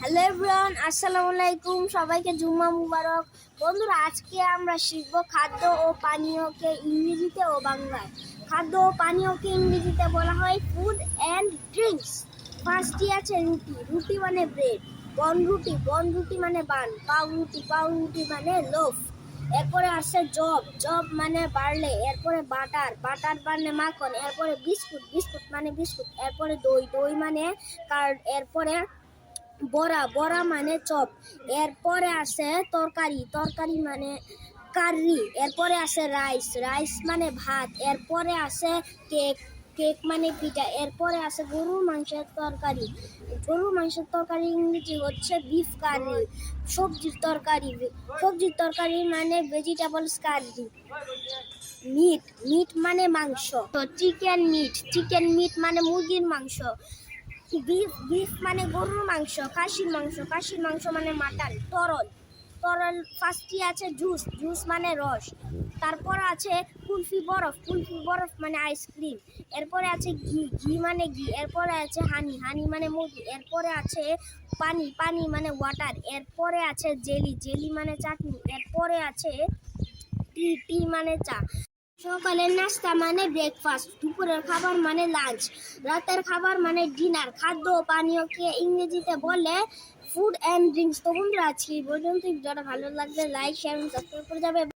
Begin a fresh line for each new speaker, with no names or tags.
Hello everyone, আসসালামু আলাইকুম। সবাইকে জুম্মা মুবারক। বন্ধুরা, আজকে আমরা শিখব খাদ্য ও পানীয়কে ইংরেজিতে ও বাংলায়। খাদ্য ও পানীয়কে ইংরেজিতে বলা হয় ফুড অ্যান্ড ড্রিঙ্কস। ফার্স্টই আছে রুটি। রুটি মানে ব্রেড। বনরুটি মানে বান। পাউরুটি মানে লোফ। এরপরে আছে জব মানে বার্লে। এরপরে বাটার মানে মাখন। এরপরে বিস্কুট মানে বিস্কুট। এরপরে দই মানে কার্ড। এরপরে বড়া মানে চপ। এরপরে আছে তরকারি মানে কারি। এরপরে আছে রাইস মানে ভাত। এরপরে আছে কেক মানে পিঠা। এরপরে আছে গরুর মাংসের তরকারি ইংরেজি হচ্ছে বিফ কারি। সবজির তরকারি মানে ভেজিটেবলস কারি। মিট মানে মাংস। তো চিকেন মিট মানে মুরগির মাংস। বিফ মানে গরুর মাংস। খাসির মাংস মানে মাটন। তরল ফার্স্টই আছে জুস মানে রস। তারপর আছে কুলফি বরফ মানে আইসক্রিম। এরপরে আছে ঘি মানে ঘি। এরপরে আছে হানি মানে মধু। এরপরে আছে পানি মানে ওয়াটার। এরপরে আছে জেলি মানে চাটনি। এরপরে আছে টি মানে চা। সকালের নাস্তা মানে ব্রেকফাস্ট। দুপুরের খাবার মানে লাঞ্চ। রাতের খাবার মানে ডিনার। খাদ্য ও পানীয়কে ইংরেজিতে বলে ফুড অ্যান্ড ড্রিঙ্কস। তো বন্ধুরা, আজকে এই পর্যন্ত। ভিডিওটা ভালো লাগলে লাইক, শেয়ার এবং সাবস্ক্রাইব করে যাবে।